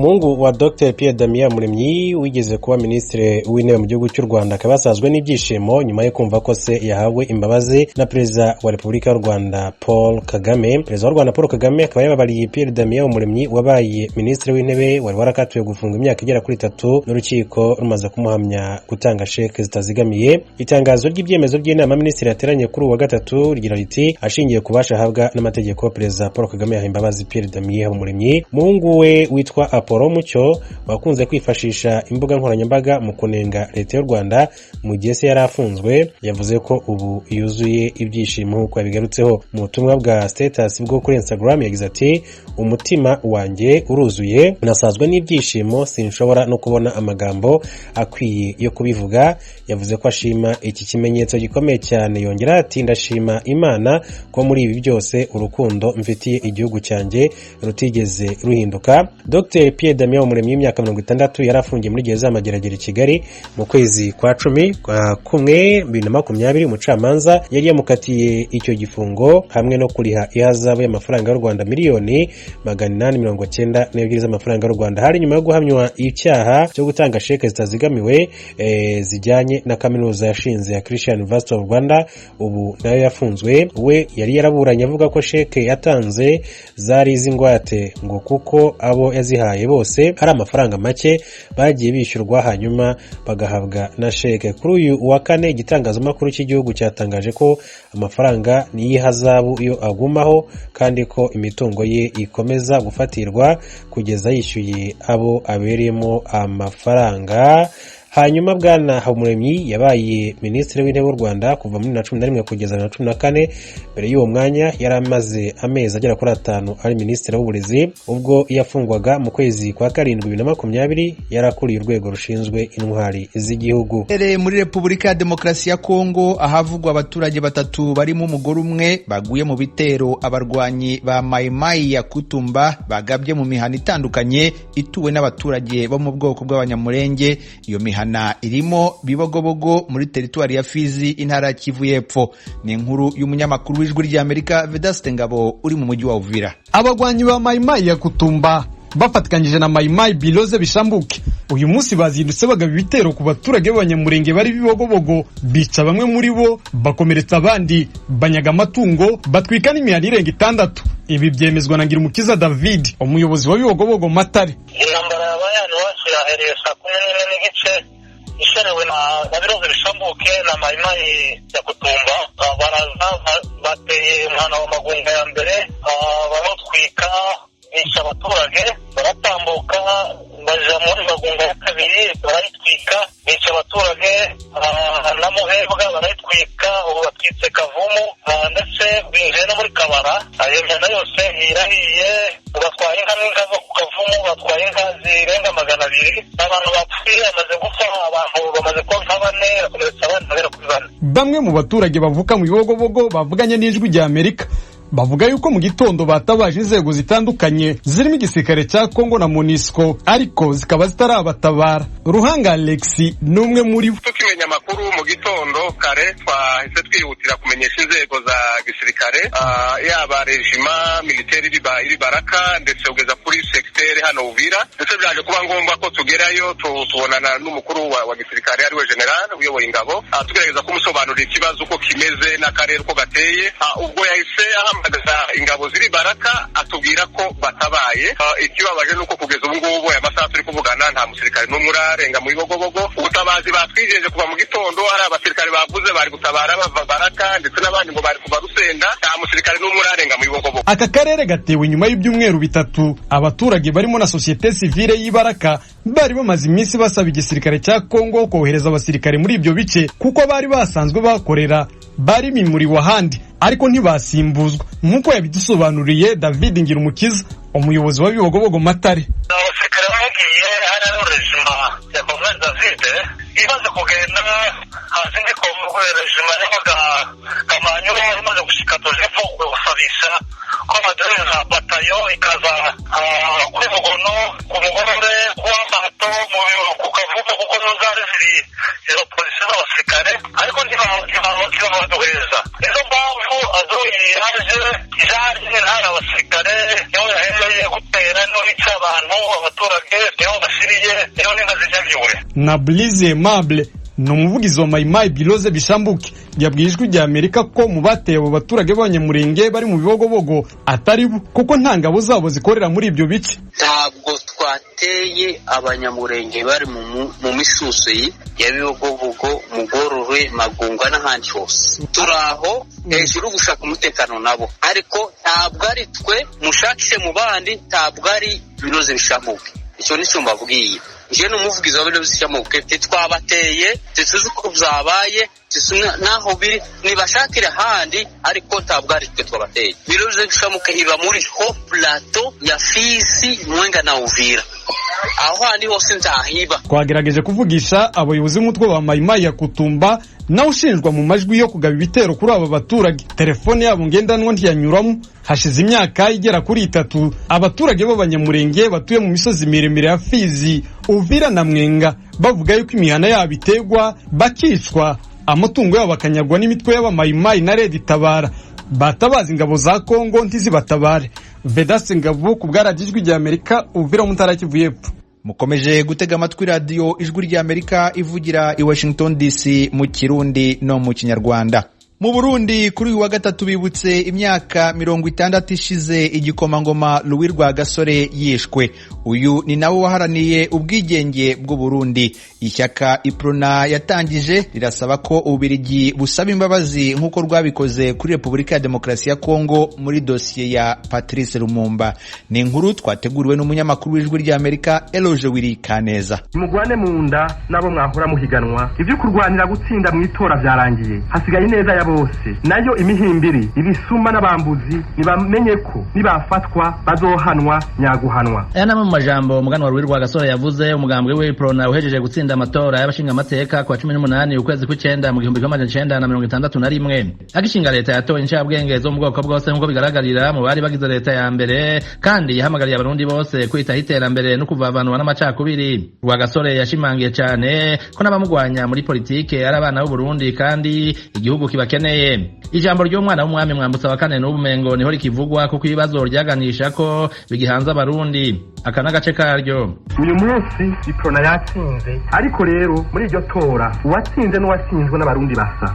umuhungu wa Dr Pierre Damien Muremyi wigeze kuba ministre w'intebe mu gihugu cy'u Rwanda akabasazwe n'ibyishimo nyuma yo kumva ko se yahawe imbabazi na perezida wa Repubulika y'u Rwanda Paul Kagame. Perezida w'u Rwanda Paul Kagame akaba yababariye Pierre Damien Muremyi wabaye ministre w'intebe wari warakatiwe gufunga imyaka igera kuri 3 n'urukiko rumaze kumuhamya gutanga sheke zitazigamiye. Itangazo ry'ibyemezo by'inama ministre yateranye kuri uwa gatatu rigira riti ashingiye kubasha ahabwa n'amategeko perezida Paul Kagame yahaye imbabazi Pierre Damien Muremyi. Muhungu we witwa Apollo Mucyo bakunze kwifashisha imbuga nkoranyambaga mu kunenga leta y'u Rwanda mu gihe se yarafunzwe yavuze ko ubu yuzuye ibyishimo nk'uko yabigarutseho mu butumwa bwa status bwo kuri Instagram. Yagize ati umutima wanjye uruzuye nasazwe n'ibyishimo sinshobora no kubona amagambo akwiye yo kubivuga. Yavuze ko ashima iki kimenyetso gikomeye cyane, yongera ati ndashima Imana ko muri ibi byose urukundo mfitiye igihugu cyanjye rutigeze ruhinduka. Dr Pierre Damien Muremyi y'imyaka 60 yarafungiye muri gereza y'Amageragere i Kigali mu kwezi kwa 10/2020. Umucamanza yari yamukatiye icyo gifungo hamwe no kuriha ihazabu y'amafaranga y'u Rwanda miliyoni 892 z'amafaranga y'u Rwanda. Hari nyuma yo guhamywa icyaha cyo gutanga sheke zitazigamiwe zijyanye na kaminuza yashinze ya Christian University of Rwanda, ubu nayo yafunzwe. We yari yaraburanye avuga ko sheke yatanze zari iz'ingwate ngo kuko abo yazihaye bose hari amafaranga make bagiye bishyurwa hanyuma bagahabwa na sheke. Kuri uyu wa kane igitangazamakuru cy'igihugu cyatangaje ko amafaranga n'iyihazabu iyo agumaho kandi ko imitungo ye ikomeza gufatirwa kugeza yishyuye abo abereyemo amafaranga. Hanyuma bwana Habumuremyi yabaye ministre w'intebe w'u Rwanda kuva muri 2011 kugeza 2014. Mbere y'uwo mwanya yaramaze amezi agera kuri 5 ari ministre w'uburezi ubwo yafungwaga mu kwezi kwa 7/2020. yarakuriye urwego rushinzwe intwari z'igihugu. Muri Repubulika ya Demokarasi ya Kongo ahavugwa abaturage batatu barimo umugore umwe baguye mu bitero abarwanyi ba Mai Mai ya Kutumba bagabye mu mihana itandukanye ituwe n'abaturage bo mu bwoko bw'abanyamurenge. Iyo mihana irimo Bibogobogo muri teritwari ya Fizi intara Kivu y'Epfo. Ni inkuru y'umunyamakuru w'Ijwi ry'Amerika Vedaste Ngabo uri mu mujyi wa Uvira. Abagwanyi ba Mai Mai ya Kutumba bafatikanyije na Mai Mai Biloze Bishambuke uyu munsi bazindutse bagaba ibitero ku baturage b'abanyamurenge bari Bibogobogo, bica bamwe muri bo bakomeretsa abandi, banyaga amatungo, batwika n'imihana irenga 6. Ibi byemezwa na Ngirumukiza David, umuyobozi wa Bibogobogo Matare. Intambara y'abantu bose yahereye saa 11 n'igice isherewe na Biloze Bishambuke na Mai Mai ya Kutumba. Baraza bateye umwana wa Magunga ya mbere baramutwika bisha abaturage, baratambuka baja muri Magunga ya kabiri barayitwika bisha abaturage na Muhebwa barayitwika ubu batwitse Kavumu ndetse binjiye no muri Kabara. Ayo mihanda yose irahiye, batwaye inka n'inka zo ku Kavumu, batwaye inka zirenga 200. Abantu bapfuye bamaze gupfa, abantu bamaze kuba 4 bakomeretsa abandi bagera kuri 4. Bamwe mu baturage bavuka mu Bibogobogo bavuganye n'Ijwi ry'Amerika bavuga yuko mu gitondo batabaje inzego zitandukanye zirimo igisirikare cya Kongo na MONUSCO ariko zikaba zitarabatabara. Ruhanga Alexi numwe muri bo. Tukimenya amakuru mu gitondo kare twahise twihutira kumenyesha inzego za gisirikare yaba regiment militaire iri Baraka ndetse ugeza kuri secteur hano Uvira. Ndetse byaje kuba ngombwa ko tugerayo tubonana n'umukuru wa gisirikare ari we general uyoboye ingabo, tugerageza kumusobanurira ikibazo uko kimeze n'akarere uko gateye. Ubwo yahise ahamagaza ingabo ziri Baraka atubwira ko batabaye. Ikibabaje nuko kugeza ubu ngubu aya masaha turi kuvugana nta musirikare n'umwe urarenga mu Bibogobogo. Ubutabazi batwijeje kuva mu gitondo ari abasirikare bavuze bari gutabara bava Baraka ndetse n'abandi ngo bari kuva Rusenda, nta musirikare n'umwe urarenga mu Bibogobogo. Aka karere gatewe nyuma y'ibyumweru 3 abaturage barimo na societe civile y'Ibaraka bari bamaze iminsi basaba igisirikare cya Kongo kohereza abasirikare muri ibyo bice kuko bari basanzwe bakorera bari mimuriwe ahandi ariko ntibasimbuzwa nk'uko yabidusobanuriye David Ngirumukiza, umuyobozi wa Bibogobogo Matare. Abasirikare bagiye hari regiment ya Colonel David imaze kugenda hasi ndi ko mu regiment y'aga Kamanyu imaze gushika tojepo gusabisha ko madreza batayo ikaza kuri Mugono ku mugorore kwa Mato mu Kavumu kuko nozari ziri izo position z'abasirikare ariko ntibaduheza. Izo mpamvu azoyi haje ijari hari abasirikare niho yahereye gutera no bica abantu abantu abaturage niho basiriye niho n'inka zijyagiwe. na Blaise Aimable ni umuvugizi wa Maimai Biloze Bishambuke yabwiye Ijwi rya Amerika ko mu bateye abo baturage b'abanyamurenge bari mu bibogobogo atari bo kuko nta ngabo zabo zikorera muri ibyo bice. Ntabwo twateye abanyamurenge bari mu misuso ya bibogobogo, Mugororwe, Magunga n'ahandi hose. Turaho hejuru gushaka umutekano nabo, ariko ntabwo ari twe mushakishe mu bandi, ntabwo ari Biloze Bishambuke. Icyo nicyo mbabwiye. Je n'umuvugizi wa Biloze Bishambuke, twabateye tuzi ko byabaye naho biri nibashakira handi, ariko ntabwo ari twe twabateye. Biloze Bishambuke iba muri ho plateau ya Fizi, Mwenga na Uvira. Aho handi hose nzahiba. Twagerageje kuvugisha abayobozi b'umutwe wa Maimai ya Kutumba nawe ushinjwa mu majwi yo kugaba ibitero kuri aba baturage. Telefone yabo ngendanwa ntiyanyuramo. Hashize imyaka igera kuri 3 abaturage b'abanyamurenge batuye mu misozi miremire ya Fizi, Uvira na Mwenga bavuga yuko imihana yabo itegwa, bakicwa, amatungo yabo bakanyagwa n'imitwe y'abamayimayi na Red Tabara. Batabaza ingabo za Kongo ntizibatabare. Vedaste Ngabo ku bwaragijwe rya Amerika, Uvira mu ntara Kivu y'Epfo. Mukomeje gutega amatwi radio Ijwi rya Amerika ivugira i Washington DC mu Kirundi no mu Kinyarwanda. Mu Burundi kuri uyu wa gatatu bibutse imyaka 60 ishize igikomangoma Louis Rwagasore yishwe. Uyu ni nawe waharaniye ubwigenge bw'u Burundi. Ishyaka Iprona yatangije rirasaba ko Ubirigi busaba imbabazi nk'uko rwabikoze kuri Repubulika ya Demokarasi ya Kongo muri dosiye ya Patrice Lumumba. Ni inkuru twateguriwe n'umunyamakuru w'Ijwi rya Amerika Eloge Wirikaneza. Mugwane munda nabo mwahora muhiganwa, ivyo kurwanira gutsinda mu itora byarangiye, hasigaye neza ya bose. Nayo imihimbiri ibisuma n'abambuzi nibamenye ko nibafatwa bazohanwa nyaguhanwa. Aya namwe mu majambo umuganwa Louis Rwagasore yavuze umugambwe we Iprona uhejeje gutsinda amatora y'abashinga amateka kwa 18 ukwezi kw'icenda mu 1961 agishinga leta yatoye incabwenge zo mu bwoko bwose nk'uko bigaragarira mu bari bagize leta ya mbere, kandi yahamagariye abarundi bose kwitaho iterambere no kuvavanwa n'amacakubiri. Rwagasore yashimangiye cyane ko n'abamugwanya muri politike ari abana b'u Burundi kandi igihugu kibakeneye. Ijambo ry'umwana w'umwami Mwambutsa wa kane n'ubumengo niho rikivugwa kuko ibibazo ryaganisha ko bigihanza abarundi. Aka n'agace karyo. Uyu munsi Iprona yatsinze, ariko rero muri iryo tora uwatsinze n'uwatsinzwe n'abarundi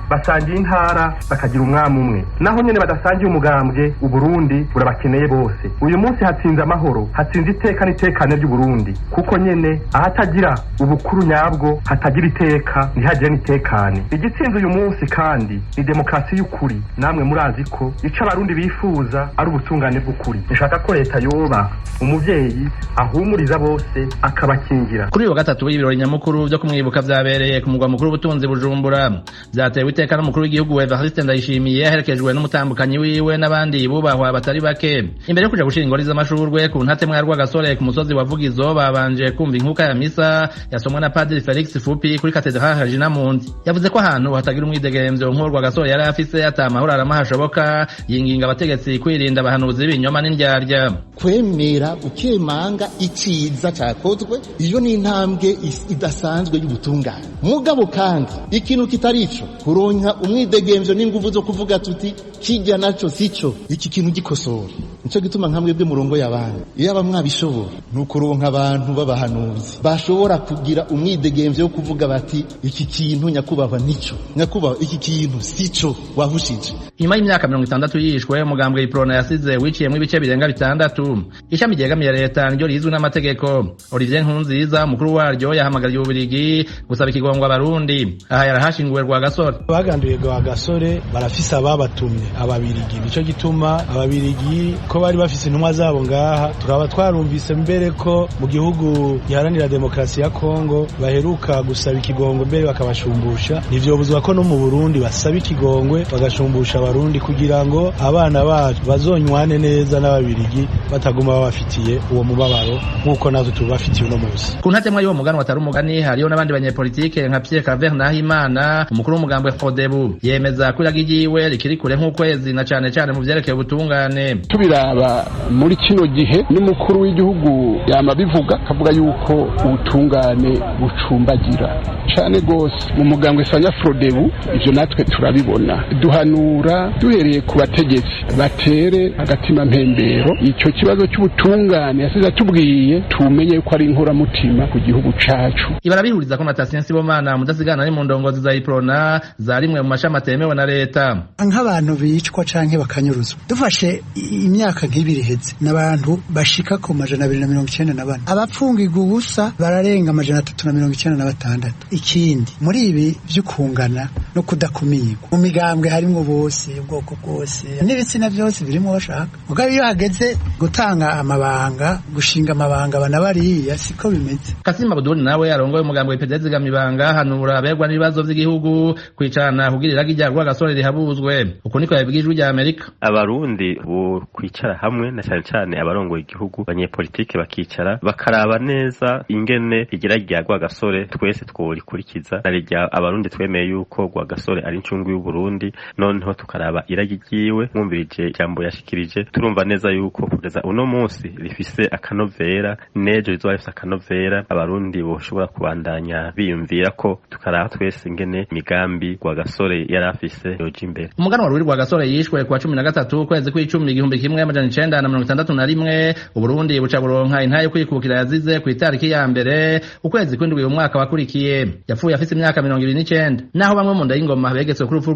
basangiye intara bakagira umwami umwe, naho nyene badasangiye umugambwe. U Burundi burabakeneye bose. Uyu munsi hatsinze amahoro, hatsinze iteka n'itekane ry'u Burundi, kuko nyene ahatagira ubukuru nyabwo hatagira iteka ntihagire n'itekane. Igitsinze uyu munsi kandi ni demokarasi y'ukuri. Namwe murazi ko ico abarundi bifuza ari ubutungane bw'ukuri. Nshaka ko leta yoba umuvyeyi ahumuriza bose akabakingira. Kuri uyu wa gatatu w'ibirori nyamukuru byo kumwibuka vyabereye ku mugwa mukuru w'ubutunzi Bujumbura, vyatewe iteka n'umukuru w'igihugu Evariste Ndayishimiye aherekejwe n'umutambukanyi wiwe n'abandi bubahwa batari bake. Imbere yo kuja gushira ingori z'amashurwe ku ntatemwa ya Rwagasore ku musozi wa Vugizo, babanje kumva inkuka ya misa yasomwa na Padiri Felix Fupi kuri Katedrale Regina Mundi. Yavuze ko ahantu hatagira umwidegemvyo nk'uwo Rwagasore yari afise atamahoro aramahashoboka, yinginga abategetsi kwirinda abahanuzi b'ibinyoma n'indyarya. Kwemera ukemanga iciza cyakozwe, iyo ni intambwe idasanzwe y'ubutungane. Mugabo kandi ikintu kitari ico kuronka umwidegemvyo n'inguvu zo kuvuga tuti kijya naco sico, iki kintu gikosora. Nico gituma nkamwe bwe murongo y'abantu iyo abamwabishobora nukuronka abantu b'abahanuzi bashobora kugira umwidegemvyo wo kuvuga bati iki kintu nyakubahwa nico, nyakubahwa iki kintu sico wahushije. Nyuma y'imyaka 60 yishwe, umugambwe Iprona yasize wiciyemwe ibice birenga 6. Ishami ryegamiye leta niryo rizwi n'amategeko. Olivier Nkurunziza umukuru waryo yahamagariye Ubirigi gusaba ikigongwa abarundi. Aha yarahashinguwe Rwagasore. Baganduye Rwagasore barafise ababatumye Ababirigi, nico gituma Ababirigi ko bari bafise intumwa zabo ngaha. Tukaba twarumvise mbere ko mu gihugu giharanira demokarasi ya Kongo baheruka gusaba ikigongwe mbere bakabashumbusha. Nivyo buzwa ko no mu Burundi basaba ikigongwe bagashumbusha abarundi kugira ngo abana bacu bazonywane neza n'Ababirigi bataguma babafitiye uwo mubabaro nk'uko natwe tubafitiye uno munsi. Ku ntatemwa y'uwo muganwa atari umugani hariyo n'abandi banyepolitike nka Pierre Claver Nahimana umukuru w'umugambwe Frodebu, yemeza ko iragiye rikiri kure nk'ukwezi na cane mu vyerekeye ubutungane. Tubira turaraba muri kino gihe n'umukuru w'igihugu yama bivuga akavuga yuko ubutungane bucumbagira cane gose mu mugambwe Sanya Frodebu. Ivyo natwe turabibona, duhanura duhereye ku bategetsi batere agatima mpembero ico kibazo cy'ubutungane yasize atubwiye tumenye ko ari inkoramutima ku gihugu cacu. Ibarabihuriza ko Natasien Sibomana mudasigana ari mu ndongozi za Iprona zarimwe mu mashami atemewe na leta. Nk'abantu bicwa canke bakanyuruzwa, dufashe imyaka nk'ibiri heze n'abantu bashika ku 294, abapfungirwa ubusa bararenga 396. Ikindi muri ibi vy'ukungana no kudakumirwa mu migambwe harimo bose ubwoko bwose n'ibitsina byose birimo bashaka, mugabo iyo hageze gutanga amabanga, gushinga amabanga banabariya siko bimeze. Kassim Abdul nawe arongoye umugambwe w'IPD zigamibanga hanura abegwa n'ibibazo by'igihugu kwicarana kugirira kijyarwa gasore rihabuzwe. Uko niko yabigijwe rya Amerika. Abarundi bo kwicara hamwe na cyane abarongoye igihugu, abanyepolitike bakicara bakaraba neza ingene igira ryagwa gasore twese tworikurikira. Narija abarundi twemeye yuko gwa gasore ari incungu y'u Burundi, noneho tukaraba iragigiwe mwumvirije jambo yashikirije, turumva neza yuko kugeza uno munsi rifise akanovera, nejo rizoba rifise akanovera, abarundi boshobora kubandanya biyumvira ko tukaraba twese ingene migambi gwa gasore yarafise yoje imbere. Umuganwa w'uri gwa gasore yishwe kwa 13 kwezi kw'icumi 1961 Uburundi buca buronka intaye kwikukira yazize ku itariki ya mbere ukwezi kw'indwi umwaka wakurikiye. Yapfuye afise imyaka 29, naho bamwe mu nda y'ingoma begetswe ku rupfu